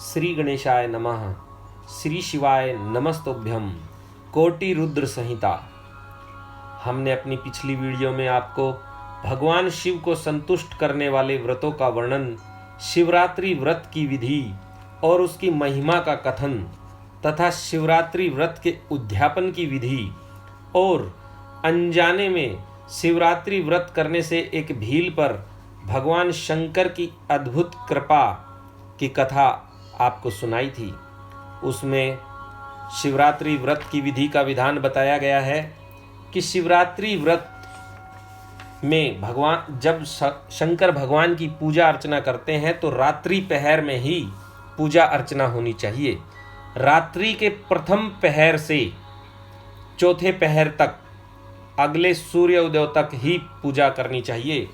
श्री गणेशाय नमः। श्री शिवाय नमस्तुभ्यं। कोटि रुद्र संहिता। हमने अपनी पिछली वीडियो में आपको भगवान शिव को संतुष्ट करने वाले व्रतों का वर्णन, शिवरात्रि व्रत की विधि और उसकी महिमा का कथन तथा शिवरात्रि व्रत के उद्यापन की विधि और अनजाने में शिवरात्रि व्रत करने से एक भील पर भगवान शंकर की अद्भुत कृपा की कथा आपको सुनाई थी। उसमें शिवरात्रि व्रत की विधि का विधान बताया गया है कि शिवरात्रि व्रत में भगवान जब शंकर भगवान की पूजा अर्चना करते हैं तो रात्रि पहर में ही पूजा अर्चना होनी चाहिए। रात्रि के प्रथम पहर से चौथे पहर तक, अगले सूर्य उदय तक ही पूजा करनी चाहिए।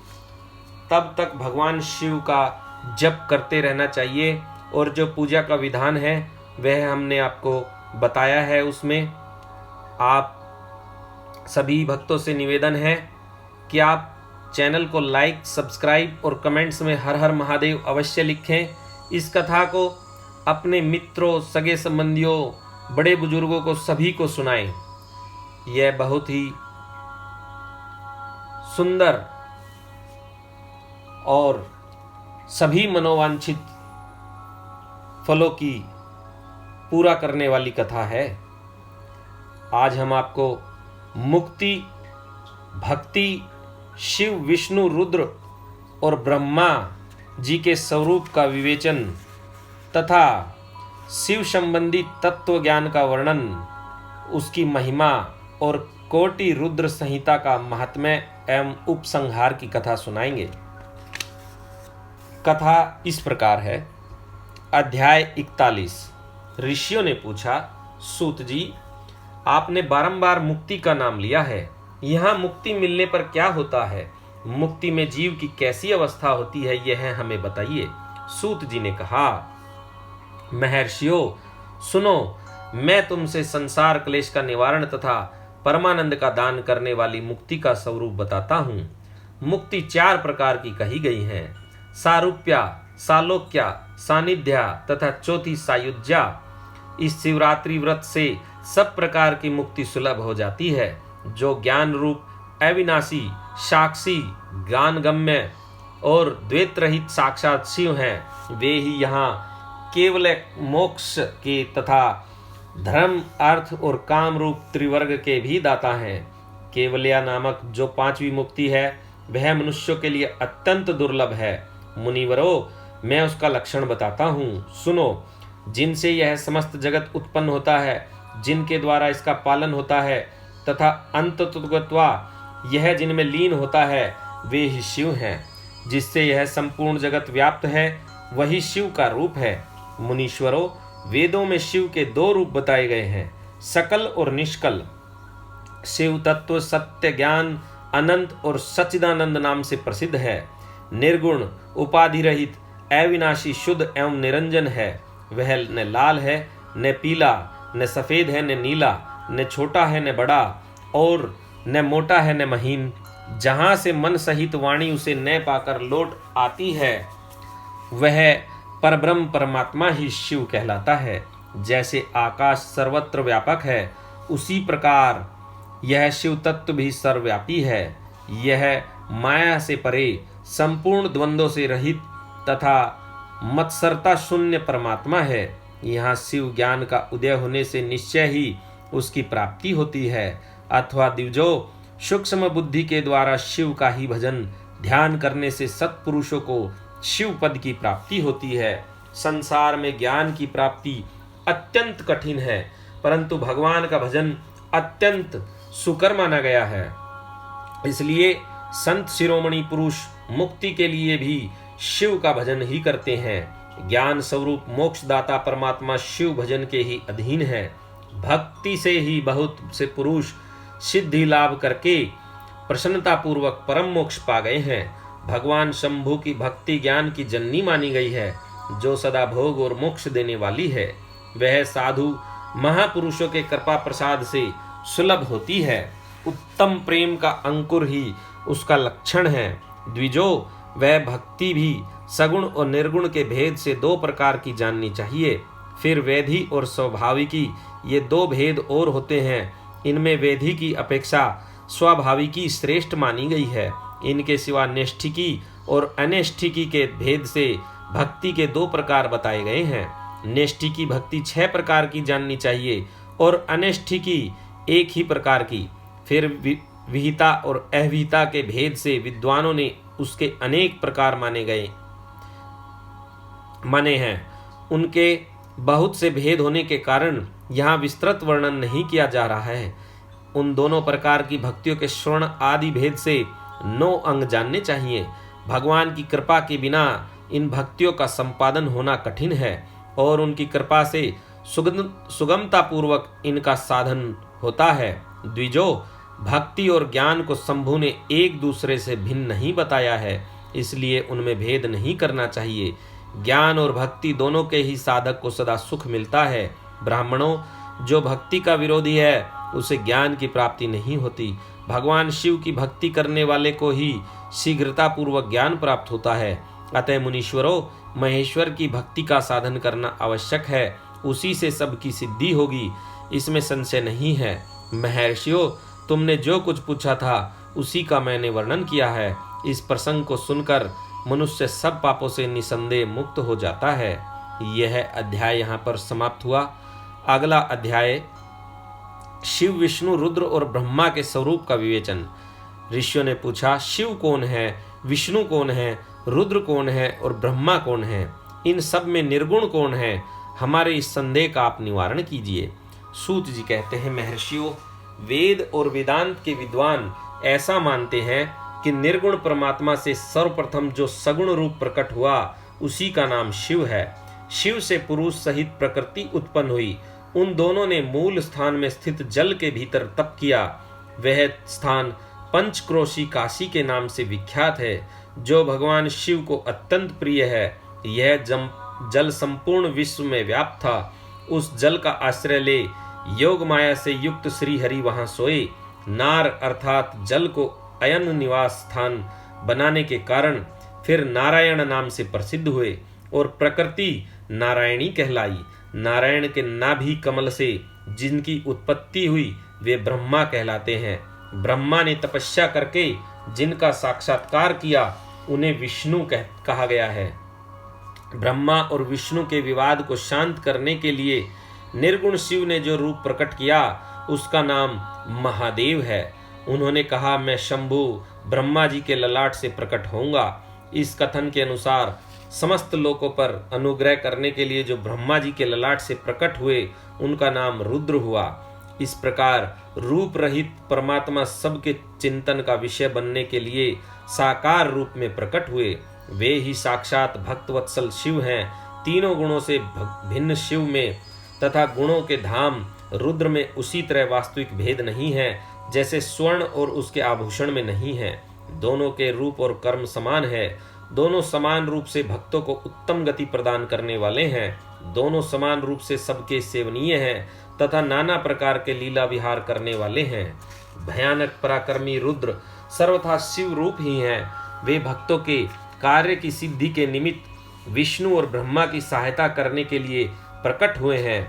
तब तक भगवान शिव का जप करते रहना चाहिए और जो पूजा का विधान है वह हमने आपको बताया है। उसमें आप सभी भक्तों से निवेदन है कि आप चैनल को लाइक, सब्सक्राइब और कमेंट्स में हर हर महादेव अवश्य लिखें। इस कथा को अपने मित्रों, सगे संबंधियों, बड़े बुजुर्गों को सभी को सुनाएं। यह बहुत ही सुंदर और सभी मनोवांछित फलों की पूरा करने वाली कथा है। आज हम आपको मुक्ति, भक्ति, शिव, विष्णु, रुद्र और ब्रह्मा जी के स्वरूप का विवेचन तथा शिव संबंधी तत्व ज्ञान का वर्णन, उसकी महिमा और कोटि रुद्र संहिता का महात्म्य एवं उपसंहार की कथा सुनाएंगे। कथा इस प्रकार है। अध्याय 41। ऋषियों ने पूछा, सूत जी, आपने बारंबार मुक्ति का नाम लिया है, यहाँ मुक्ति मिलने पर क्या होता है? मुक्ति में जीव की कैसी अवस्था होती है, यह हमें बताइए। सूत जी ने कहा, महर्षियों सुनो, मैं तुमसे संसार क्लेश का निवारण तथा परमानंद का दान करने वाली मुक्ति का स्वरूप बताता हूँ। मुक्ति 4 प्रकार की कही गई है, सारूप्या, सालोक्या, सानिध्या तथा चौथी सायुज्या। इस शिवरात्रि व्रत से सब प्रकार की मुक्ति सुलभ हो जाती है। जो ज्ञान रूप अविनाशी, साक्षी, ज्ञानगम्य और द्वैत रहित साक्षात शिव हैं, वे ही यहाँ केवल मोक्ष के तथा धर्म, अर्थ और काम रूप त्रिवर्ग के भी दाता हैं। केवल्या नामक जो 5वीं मुक्ति है वह मनुष्यों के लिए अत्यंत दुर्लभ है। मुनिवरों, मैं उसका लक्षण बताता हूँ, सुनो। जिनसे यह समस्त जगत उत्पन्न होता है, जिनके द्वारा इसका पालन होता है तथा अंततोगत्वा यह जिनमें लीन होता है, वे ही शिव हैं। जिससे यह संपूर्ण जगत व्याप्त है, वही शिव का रूप है। मुनीश्वरों, वेदों में शिव के 2 रूप बताए गए हैं, सकल और निष्कल। शिव तत्व सत्य, ज्ञान, अनंत और सच्चिदानंद नाम से प्रसिद्ध है। निर्गुण, उपाधि रहित, अविनाशी, शुद्ध एवं निरंजन है। वह न लाल है, न पीला, न सफेद है, न नीला, न छोटा है, न बड़ा, और न मोटा है, न महीन। जहाँ से मन सहित वाणी उसे न पाकर लौट आती है, वह परब्रह्म परमात्मा ही शिव कहलाता है। जैसे आकाश सर्वत्र व्यापक है, उसी प्रकार यह शिव तत्व भी सर्वव्यापी है। यह माया से परे, संपूर्ण द्वंद्वों से रहित तथा मत्सरता शून्य परमात्मा है। यहाँ शिव ज्ञान का उदय होने से निश्चय ही उसकी प्राप्ति होती है, अथवा दिवजो सूक्ष्म बुद्धि के द्वारा शिव का ही भजन ध्यान करने से सत्पुरुषों को शिव पद की प्राप्ति होती है। संसार में ज्ञान की प्राप्ति अत्यंत कठिन है, परंतु भगवान का भजन अत्यंत सुकर माना गया है। इसलिए संत शिरोमणि पुरुष मुक्ति के लिए भी शिव का भजन ही करते हैं। ज्ञान स्वरूप मोक्षदाता परमात्मा शिव भजन के ही अधीन है। भक्ति से ही बहुत से पुरुष सिद्धि लाभ करके प्रसन्नता पूर्वक परम मोक्ष पा गए हैं। भगवान शंभु की भक्ति ज्ञान की जननी मानी गई है, जो सदा भोग और मोक्ष देने वाली है। वह साधु महापुरुषों के कृपा प्रसाद से सुलभ होती है। उत्तम प्रेम का अंकुर ही उसका लक्षण है। द्विजो, वह भक्ति भी सगुण और निर्गुण के भेद से दो प्रकार की जाननी चाहिए। फिर वेधी और स्वाभाविकी, ये दो भेद और होते हैं। इनमें वेधी की अपेक्षा स्वाभाविकी श्रेष्ठ मानी गई है। इनके सिवा नेष्ठिकी और अनेष्ठिकी के भेद से भक्ति के दो प्रकार बताए गए हैं। नेष्ठिकी भक्ति 6 प्रकार की जाननी चाहिए और अनेष्ठिकी एक ही प्रकार की। फिर विहिता और अविहिता के भेद से विद्वानों ने उसके अनेक प्रकार माने हैं। उनके बहुत से भेद होने के कारण यहाँ विस्तृत वर्णन नहीं किया जा रहा है। उन दोनों प्रकार की भक्तियों के श्रवण आदि भेद से 9 अंग जानने चाहिए। भगवान की कृपा के बिना इन भक्तियों का संपादन होना कठिन है और उनकी कृपा से सुगमता पूर्वक इनका साधन होता है। द्विजो, भक्ति और ज्ञान को शंभु ने एक दूसरे से भिन्न नहीं बताया है, इसलिए उनमें भेद नहीं करना चाहिए। ज्ञान और भक्ति दोनों के ही साधक को सदा सुख मिलता है। ब्राह्मणों, जो भक्ति का विरोधी है उसे ज्ञान की प्राप्ति नहीं होती। भगवान शिव की भक्ति करने वाले को ही शीघ्रता पूर्वक ज्ञान प्राप्त होता है। अतः मुनीश्वरों, महेश्वर की भक्ति का साधन करना आवश्यक है, उसी से सबकी सिद्धि होगी, इसमें संशय नहीं है। महर्षियों, तुमने जो कुछ पूछा था उसी का मैंने वर्णन किया है। इस प्रसंग को सुनकर मनुष्य सब पापों से निसंदेह मुक्त हो जाता है। यह अध्याय यहाँ पर समाप्त हुआ। अगला अध्याय शिव, विष्णु, रुद्र और ब्रह्मा के स्वरूप का विवेचन। ऋषियों ने पूछा, शिव कौन है, विष्णु कौन है, रुद्र कौन है और ब्रह्मा कौन है? इन सब में निर्गुण कौन है? हमारे इस संदेह का आप निवारण कीजिए। सूत जी कहते हैं, महर्षियों, वेद और वेदांत के विद्वान ऐसा मानते हैं कि निर्गुण परमात्मा से सर्वप्रथम जो सगुण रूप प्रकट हुआ उसी का नाम शिव है। शिव से पुरुष सहित प्रकृति उत्पन्न हुई। उन दोनों ने मूल स्थान में स्थित जल के भीतर तप किया। वह स्थान पंचक्रोशी काशी के नाम से विख्यात है, जो भगवान शिव को अत्यंत प्रिय है। यह जल संपूर्ण विश्व में व्याप्त था। उस जल का आश्रय ले योग माया से युक्त श्री हरि वहां सोए। नार अर्थात जल को अयन निवास स्थान बनाने के कारण फिर नारायण नाम से प्रसिद्ध हुए और प्रकृति नारायणी कहलाई। नारायण के नाभि कमल से जिनकी उत्पत्ति हुई वे ब्रह्मा कहलाते हैं। ब्रह्मा ने तपस्या करके जिनका साक्षात्कार किया उन्हें विष्णु कहा गया है। ब्रह्मा और विष्णु के विवाद को शांत करने के लिए निर्गुण शिव ने जो रूप प्रकट किया उसका नाम महादेव है। उन्होंने कहा, मैं शंभु ब्रह्मा जी के ललाट से प्रकट होऊंगा। इस कथन के अनुसार समस्त लोकों पर अनुग्रह करने के लिए जो ब्रह्मा जी के ललाट से प्रकट हुए उनका नाम रुद्र हुआ। इस प्रकार रूप रहित परमात्मा सबके चिंतन का विषय बनने के लिए साकार रूप में प्रकट हुए। वे ही साक्षात भक्तवत्सल शिव हैं। तीनों गुणों से भिन्न शिव में तथा गुणों के धाम रुद्र में उसी तरह वास्तविक भेद नहीं है जैसे स्वर्ण और उसके आभूषण में नहीं है। दोनों के रूप और कर्म समान है। दोनों समान रूप से भक्तों को उत्तम गति प्रदान करने वाले हैं। दोनों समान रूप से सबके सेवनीय हैं तथा नाना प्रकार के लीला विहार करने वाले हैं। भयानक पराक्रमी रुद्र सर्वथा शिव रूप ही हैं। वे भक्तों के कार्य की सिद्धि के निमित्त विष्णु और ब्रह्मा की सहायता करने के लिए प्रकट हुए हैं।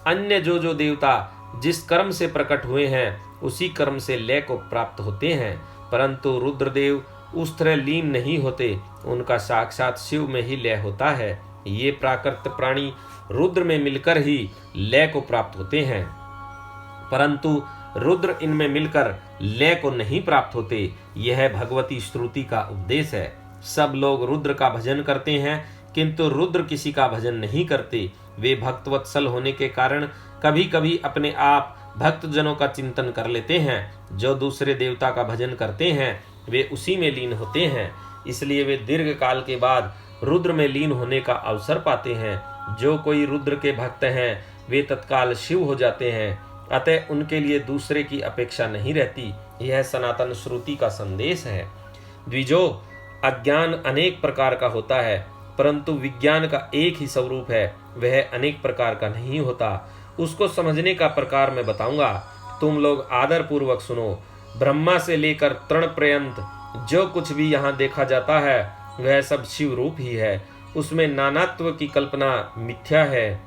अन्य जो देवता जिस कर्म से प्रकट हुए हैं उसी कर्म से लय को प्राप्त होते हैं, परंतु रुद्रदेव उस तरह लीन नहीं होते। उनका साक्षात शिव में ही लय होता है। ये प्राकृत प्राणी रुद्र में मिलकर ही लय को प्राप्त होते हैं, परंतु रुद्र इनमें मिलकर लय को नहीं प्राप्त होते। यह भगवती श्रुति का उपदेश है। सब लोग रुद्र का भजन करते हैं, किंतु रुद्र किसी का भजन नहीं करते। वे भक्तवत्सल होने के कारण कभी कभी अपने आप भक्तजनों का चिंतन कर लेते हैं। जो दूसरे देवता का भजन करते हैं वे उसी में लीन होते हैं, इसलिए वे दीर्घ काल के बाद रुद्र में लीन होने का अवसर पाते हैं। जो कोई रुद्र के भक्त हैं वे तत्काल शिव हो जाते हैं, अतः उनके लिए दूसरे की अपेक्षा नहीं रहती। यह सनातन श्रुति का संदेश है। द्विजो, अज्ञान अनेक प्रकार का होता है, परंतु विज्ञान का एक ही स्वरूप है, वह अनेक प्रकार का नहीं होता। उसको समझने का प्रकार मैं बताऊंगा, तुम लोग आदर पूर्वक सुनो। ब्रह्मा से लेकर तृण पर्यंत जो कुछ भी यहाँ देखा जाता है वह सब शिव रूप ही है। उसमें नानात्व की कल्पना मिथ्या है।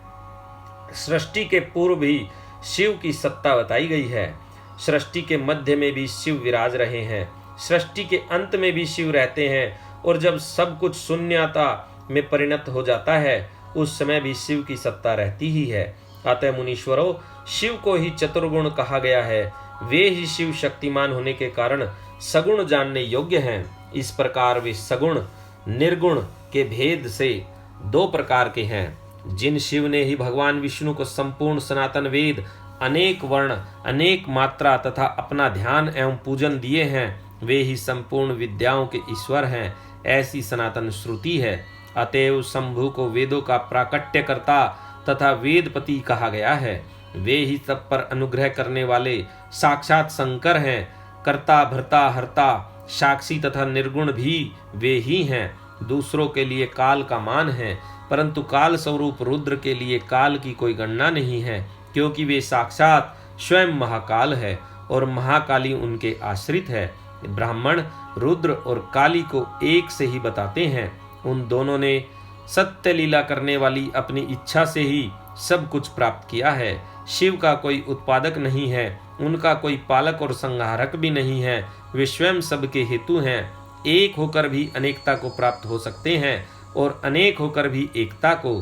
सृष्टि के पूर्व भी शिव की सत्ता बताई गई है। सृष्टि के मध्य में भी शिव विराज रहे हैं। सृष्टि के अंत में भी शिव रहते हैं, और जब सब कुछ शून्यता में परिणत हो जाता है उस समय भी शिव की सत्ता रहती ही है। अतः मुनीश्वरों, शिव को ही चतुर्गुण कहा गया है। वे ही शिव शक्तिमान होने के कारण सगुण जानने योग्य हैं। इस प्रकार वे सगुण निर्गुण के भेद से दो प्रकार के हैं। जिन शिव ने ही भगवान विष्णु को संपूर्ण सनातन वेद, अनेक वर्ण, अनेक मात्रा तथा अपना ध्यान एवं पूजन दिए हैं, वे ही संपूर्ण विद्याओं के ईश्वर हैं, ऐसी सनातन श्रुति है। अतएव शंभु को वेदों का प्राकट्यकर्ता तथा वेदपति कहा गया है। वे ही सब पर अनुग्रह करने वाले साक्षात शंकर हैं। कर्ता, भर्ता, हर्ता, साक्षी तथा निर्गुण भी वे ही हैं। दूसरों के लिए काल का मान है, परंतु काल स्वरूप रुद्र के लिए काल की कोई गणना नहीं है, क्योंकि वे साक्षात स्वयं महाकाल है और महाकाली उनके आश्रित है। ब्राह्मण रुद्र और काली को एक से ही बताते हैं। उन दोनों ने सत्य लीला करने वाली अपनी इच्छा से ही सब कुछ प्राप्त किया है। शिव का कोई उत्पादक नहीं है, उनका कोई पालक और संहारक भी नहीं है। वे स्वयं सबके हेतु हैं। एक होकर भी अनेकता को प्राप्त हो सकते हैं और अनेक होकर भी एकता को।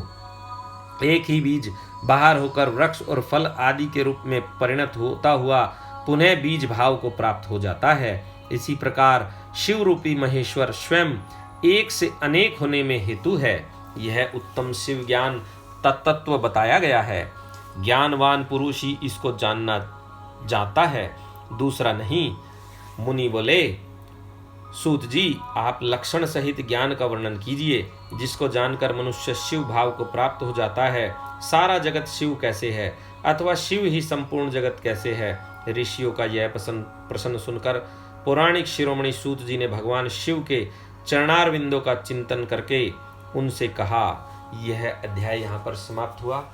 एक ही बीज बाहर होकर वृक्ष और फल आदि के रूप में परिणत होता हुआ पुनः बीज भाव को प्राप्त हो जाता है। इसी प्रकार शिव रूपी महेश्वर स्वयं एक से अनेक होने में हेतु है। यह उत्तम शिव ज्ञान तत्त्व बताया गया है। ज्ञानवान पुरुष ही इसको जानना जाता है, दूसरा नहीं। मुनि बोले, सूत जी, आप लक्षण सहित ज्ञान का वर्णन कीजिए, जिसको जानकर मनुष्य शिव भाव को प्राप्त हो जाता है। सारा जगत शिव कैसे है, अथवा शिव ही संपूर्ण जगत कैसे है। ऋषियों का यह प्रश्न सुनकर पौराणिक शिरोमणि सूत जी ने भगवान शिव के चरणारविंदों का चिंतन करके उनसे कहा। यह अध्याय यहाँ पर समाप्त हुआ।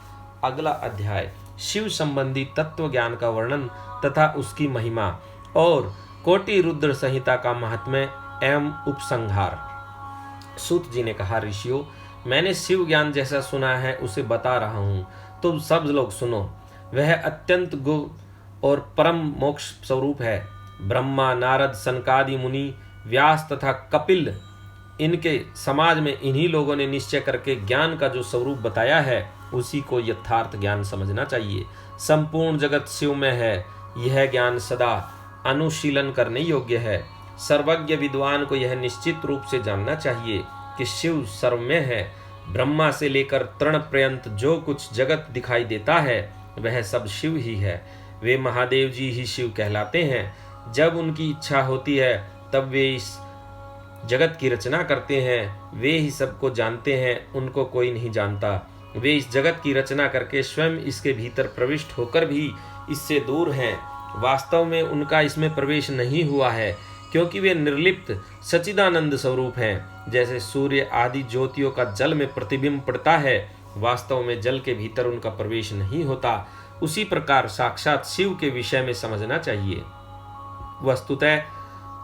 अगला अध्याय शिव संबंधी तत्व ज्ञान का वर्णन तथा उसकी महिमा और कोटि रुद्र संहिता का महात्म्य एवं उपसंहार। सूत जी ने कहा, ऋषियों, मैंने शिव ज्ञान जैसा सुना है उसे बता रहा हूँ, तुम सब लोग सुनो। वह अत्यंत गुप्त और परम मोक्ष स्वरूप है। ब्रह्मा, नारद, सनकादि मुनि, व्यास तथा कपिल, इनके समाज में इन्हीं लोगों ने निश्चय करके ज्ञान का जो स्वरूप बताया है उसी को यथार्थ ज्ञान समझना चाहिए। संपूर्ण जगत शिव में है, यह ज्ञान सदा अनुशीलन करने योग्य है। सर्वज्ञ विद्वान को यह निश्चित रूप से जानना चाहिए कि शिव सर्वमय है। ब्रह्मा से लेकर तृण पर्यंत जो कुछ जगत दिखाई देता है वह सब शिव ही है। वे महादेव जी ही शिव कहलाते हैं। जब उनकी इच्छा होती है तब वे इस जगत की रचना करते हैं। वे ही सबको जानते हैं, उनको कोई नहीं जानता। वे इस जगत की रचना करके स्वयं इसके भीतर प्रविष्ट होकर भी इससे दूर हैं। वास्तव में उनका इसमें प्रवेश नहीं हुआ है, क्योंकि वे निर्लिप्त सच्चिदानंद स्वरूप हैं। जैसे सूर्य आदि ज्योतियों का जल में प्रतिबिंब पड़ता है, वास्तव में जल के भीतर उनका प्रवेश नहीं होता, उसी प्रकार साक्षात शिव के विषय में समझना चाहिए। वस्तुतः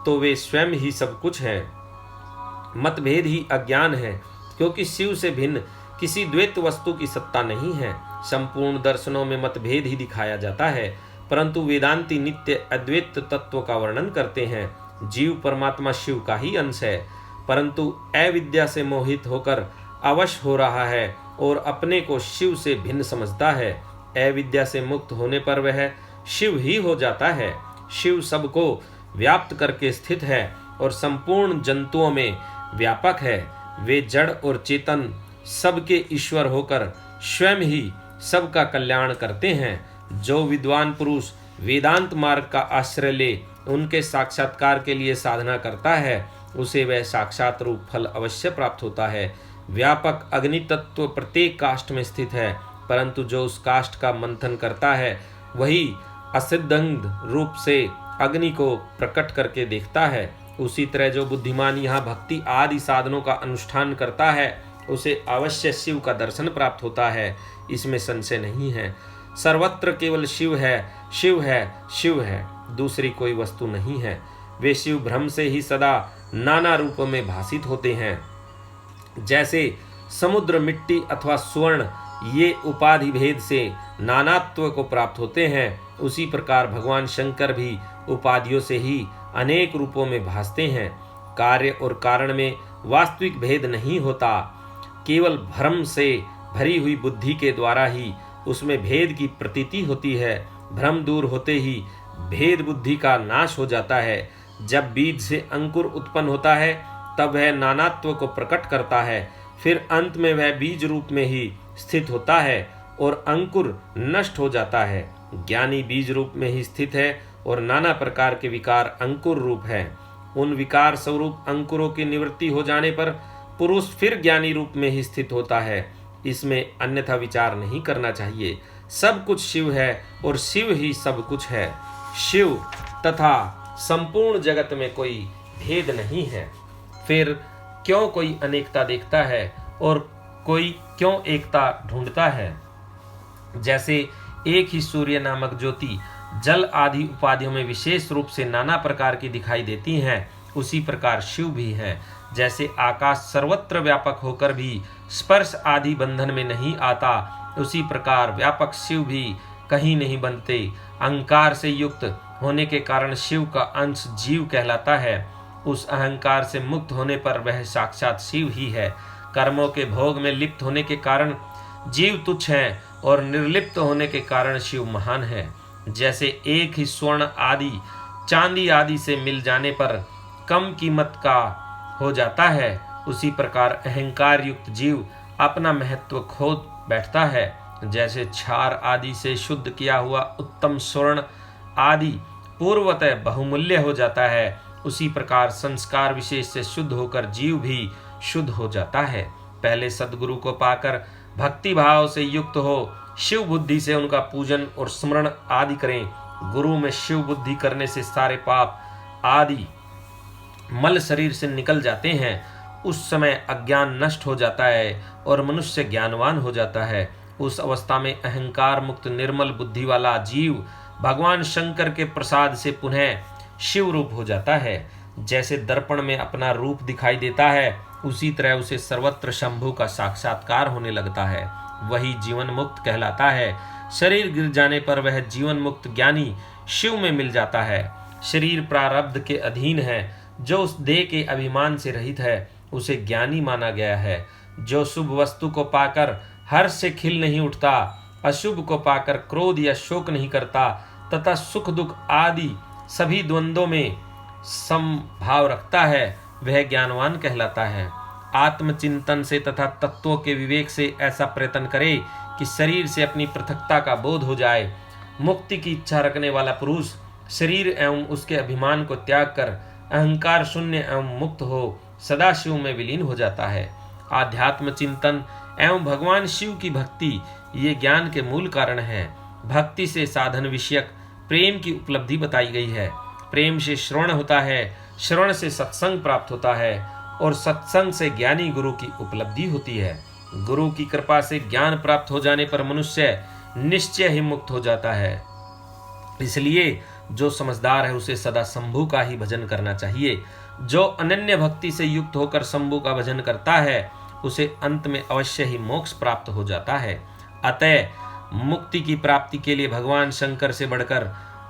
तो वे स्वयं ही सब कुछ हैं। मतभेद ही अज्ञान है, क्योंकि शिव से भिन्न किसी द्वैत वस्तु की सत्ता नहीं है। संपूर्ण दर्शनों में मतभेद ही दिखाया जाता है, परंतु वेदांती नित्य अद्वैत तत्व का वर्णन करते हैं। जीव परमात्मा शिव का ही अंश है, परंतु अविद्या से मोहित होकर अवश हो रहा है और अपने को शिव से भिन्न समझता है। अविद्या से मुक्त होने पर वह शिव ही हो जाता है। शिव सबको व्याप्त करके स्थित है और संपूर्ण जंतुओं में व्यापक है। वे जड़ और चेतन सबके ईश्वर होकर स्वयं ही सबका कल्याण करते हैं। जो विद्वान पुरुष वेदांत मार्ग का आश्रय ले उनके साक्षात्कार के लिए साधना करता है, उसे वह साक्षात रूप फल अवश्य प्राप्त होता है। व्यापक अग्नि तत्व प्रत्येक काष्ठ में स्थित है, परंतु जो उस काष्ठ का मंथन करता है वही असिद्धंग रूप से अग्नि को प्रकट करके देखता है। उसी तरह जो बुद्धिमान यहाँ भक्ति आदि साधनों का अनुष्ठान करता है उसे अवश्य शिव का दर्शन प्राप्त होता है, इसमें संशय नहीं है। सर्वत्र केवल शिव है, शिव है, शिव है, दूसरी कोई वस्तु नहीं है। वे शिव भ्रम से ही सदा नाना रूपों में भासित होते हैं। जैसे समुद्र, मिट्टी अथवा स्वर्ण ये उपाधि भेद से नानात्व को प्राप्त होते हैं, उसी प्रकार भगवान शंकर भी उपाधियों से ही अनेक रूपों में भासते हैं। कार्य और कारण में वास्तविक भेद नहीं होता, केवल भ्रम से भरी हुई बुद्धि के द्वारा ही उसमें भेद की प्रतीति होती है। भ्रम दूर होते ही भेद बुद्धि का नाश हो जाता है। जब बीज से अंकुर उत्पन्न होता है तब वह नानात्व को प्रकट करता है, फिर अंत में वह बीज रूप में ही स्थित होता है और अंकुर नष्ट हो जाता है। ज्ञानी बीज रूप में ही स्थित है और नाना प्रकार के विकार अंकुर रूप है। उन विकार स्वरूप अंकुरों की निवृत्ति हो जाने पर पुरुष फिर ज्ञानी रूप में ही स्थित होता है। इसमें अन्यथा विचार नहीं करना चाहिए। सब कुछ शिव है और शिव ही सब कुछ है। शिव तथा संपूर्ण जगत में कोई भेद नहीं है। फिर क्यों कोई अनेकता देखता है और कोई क्यों एकता ढूंढता है? जैसे एक ही सूर्य नामक ज्योति जल आदि उपाधियों में विशेष रूप से नाना प्रकार की दिखाई देती हैं, उसी प्रकार शिव भी है। जैसे आकाश सर्वत्र व्यापक होकर भी स्पर्श आदि बंधन में नहीं आता, उसी प्रकार व्यापक शिव भी कहीं नहीं बनते। अहंकार से युक्त होने के कारण शिव का अंश जीव कहलाता है। उस अहंकार से मुक्त होने पर वह साक्षात शिव ही है। कर्मों के भोग में लिप्त होने के कारण जीव तुच्छ है और निर्लिप्त होने के कारण शिव महान है। जैसे एक ही स्वर्ण आदि चांदी आदि से मिल जाने पर कम कीमत का हो जाता है, उसी प्रकार अहंकार युक्त जीव अपना महत्व खो बैठता है। जैसे क्षार आदि से शुद्ध किया हुआ उत्तम स्वर्ण आदि पूर्वतः बहुमूल्य हो जाता है, उसी प्रकार संस्कार विशेष से शुद्ध होकर जीव भी शुद्ध हो जाता है। पहले सद्गुरु को पाकर भक्ति भाव से युक्त हो शिव बुद्धि से उनका पूजन और स्मरण आदि करें। गुरु में शिव बुद्धि करने से सारे पाप आदि मल शरीर से निकल जाते हैं। उस समय अज्ञान नष्ट हो जाता है और मनुष्य ज्ञानवान हो जाता है। उस अवस्था में अहंकार मुक्त निर्मल बुद्धि वाला जीव भगवान शंकर के प्रसाद से पुनः शिव रूप हो जाता है। जैसे दर्पण में अपना रूप दिखाई देता है, उसी तरह उसे सर्वत्र शंभु का साक्षात्कार होने लगता है। वही जीवन मुक्त कहलाता है। शरीर गिर जाने पर वह जीवन मुक्त ज्ञानी शिव में मिल जाता है। शरीर प्रारब्ध के अधीन है। जो उस देह के अभिमान से रहित है, उसे ज्ञानी माना गया है। जो शुभ वस्तु को पाकर हर्ष से खिल नहीं उठता, अशुभ को पाकर क्रोध या शोक नहीं करता तथा सुख दुख आदि सभी द्वंद्वों में समभाव रखता है, वह ज्ञानवान कहलाता है। आत्मचिंतन से तथा तत्वों के विवेक से ऐसा प्रयत्न करे कि शरीर से अपनी पृथकता का बोध हो जाए। मुक्ति की इच्छा रखने वाला पुरुष शरीर एवं उसके अभिमान को त्याग कर अहंकार शून्य एवं मुक्त हो सदा शिव में विलीन हो जाता है। आध्यात्म चिंतन एवं भगवान शिव की भक्ति ये ज्ञान के मूल कारण है। भक्ति से साधन विषयक प्रेम की उपलब्धि बताई गई है। प्रेम से श्रवण होता है, श्रवण से सत्संग प्राप्त होता है और सत्संग से ज्ञानी गुरु की उपलब्धि होती है। गुरु की कृपा से ज्ञान प्राप्त हो जाने पर मनुष्य निश्चय ही मुक्त हो जाता है। इसलिए जो समझदार है उसे सदा शंभु का ही भजन करना चाहिए। जो अनन्य भक्ति से युक्त होकर शंभु का भजन करता है, उसे अंत में अवश्य ही मोक्ष प्राप्त हो जाता है। अतः मुक्ति की प्राप्ति के लिए भगवान शंकर से बढ़कर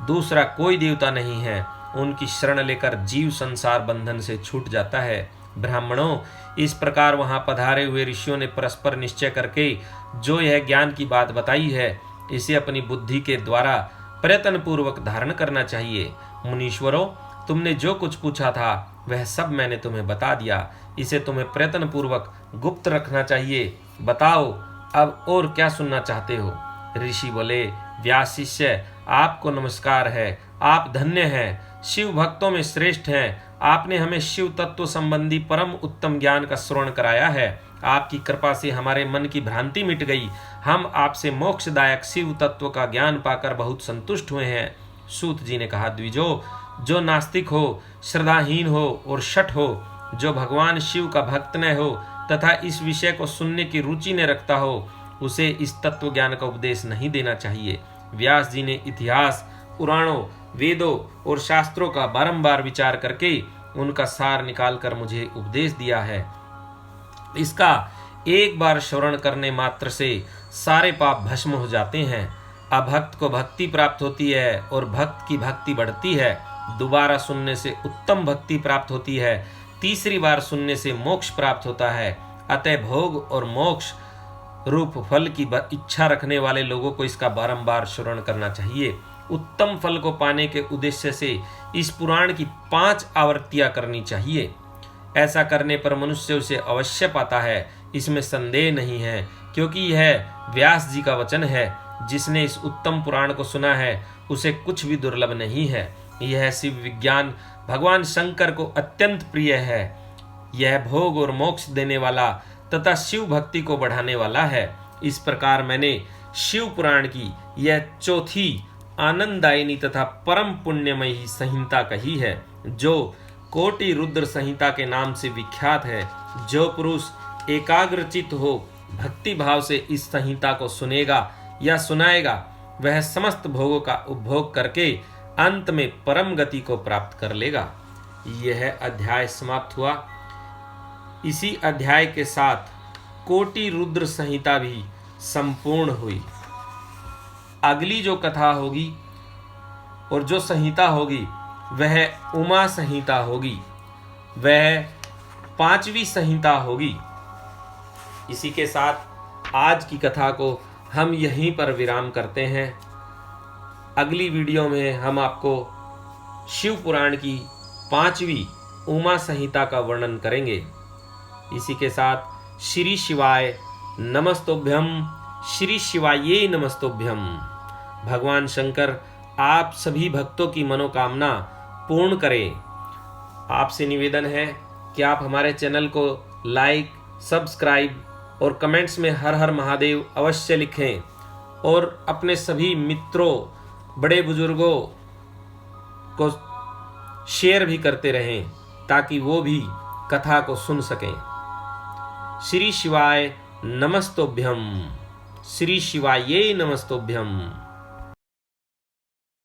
दूसरा कोई देवता नहीं है। उनकी शरण लेकर जीव संसार बंधन से छूट जाता है। ब्राह्मणों, इस प्रकार वहां पधारे हुए ऋषियों ने परस्पर निश्चय करके जो यह ज्ञान की बात बताई है, इसे अपनी बुद्धि के द्वारा प्रयत्न पूर्वक धारण करना चाहिए। मुनीश्वरों, तुमने जो कुछ पूछा था वह सब मैंने तुम्हें बता दिया। इसे तुम्हें प्रयत्न पूर्वक गुप्त रखना चाहिए। बताओ अब और क्या सुनना चाहते हो? ऋषि बोले, व्यास शिष्य, आपको नमस्कार है। आप धन्य हैं, शिव भक्तों में श्रेष्ठ हैं। आपने हमें शिव तत्व संबंधी परम उत्तम ज्ञान का श्रवण कराया है। आपकी कृपा से हमारे मन की भ्रांति मिट गई। हम आपसे मोक्षदायक शिव तत्व का ज्ञान पाकर बहुत संतुष्ट हुए हैं। सूत जी ने कहा, द्विजो, जो नास्तिक हो, श्रद्धाहीन हो और शठ हो, जो भगवान शिव का भक्त न हो तथा इस विषय को सुनने की रुचि न रखता हो, उसे इस तत्व ज्ञान का उपदेश नहीं देना चाहिए। व्यास जी ने इतिहास, पुराणों, वेदों और शास्त्रों का बारंबार विचार करके उनका सार निकालकर मुझे उपदेश दिया है। इसका एक बार श्रवण करने मात्र से सारे पाप भस्म हो जाते हैं। अभक्त को भक्ति प्राप्त होती है और भक्त की भक्ति बढ़ती है। दोबारा सुनने से उत्तम भक्ति प्राप्त होती है। तीसरी बार सुनने से मोक्ष प्राप्त होता है। अतः भोग और मोक्ष रूप फल की इच्छा रखने वाले लोगों को इसका बारंबार श्रवण करना चाहिए। उत्तम फल को पाने के उद्देश्य से इस पुराण की 5 आवृत्तियां करनी चाहिए। ऐसा करने पर मनुष्य उसे अवश्य पाता है, इसमें संदेह नहीं है, क्योंकि यह व्यास जी का वचन है। जिसने इस उत्तम पुराण को सुना है उसे कुछ भी दुर्लभ नहीं है। यह शिव विज्ञान भगवान शंकर को अत्यंत प्रिय है। यह भोग और मोक्ष देने वाला तथा शिव भक्ति को बढ़ाने वाला है। इस प्रकार मैंने शिव पुराण की यह चौथी आनंददायिनी तथा परम पुण्यमयी संहिता कही है, जो कोटि रुद्र संहिता के नाम से विख्यात है। जो पुरुष एकाग्रचित हो भक्ति भाव से इस संहिता को सुनेगा या सुनाएगा, वह समस्त भोगों का उपभोग करके अंत में परम गति को प्राप्त कर लेगा। यह अध्याय समाप्त हुआ। इसी अध्याय के साथ कोटि रुद्र संहिता भी संपूर्ण हुई। अगली जो कथा होगी और जो संहिता होगी वह उमा संहिता होगी। वह 5वीं संहिता होगी। इसी के साथ आज की कथा को हम यहीं पर विराम करते हैं। अगली वीडियो में हम आपको शिव पुराण की 5वीं उमा संहिता का वर्णन करेंगे। इसी के साथ श्री शिवाय नमस्तोभ्यम, श्री शिवाये नमस्तोभ्यम। भगवान शंकर आप सभी भक्तों की मनोकामना पूर्ण करें। आपसे निवेदन है कि आप हमारे चैनल को लाइक, सब्सक्राइब और कमेंट्स में हर हर महादेव अवश्य लिखें और अपने सभी मित्रों, बड़े बुजुर्गों को शेयर भी करते रहें ताकि वो भी कथा को सुन सकें। श्री शिवाय नमस्तोभ्यम, श्री शिवाये नमस्तोभ्यम।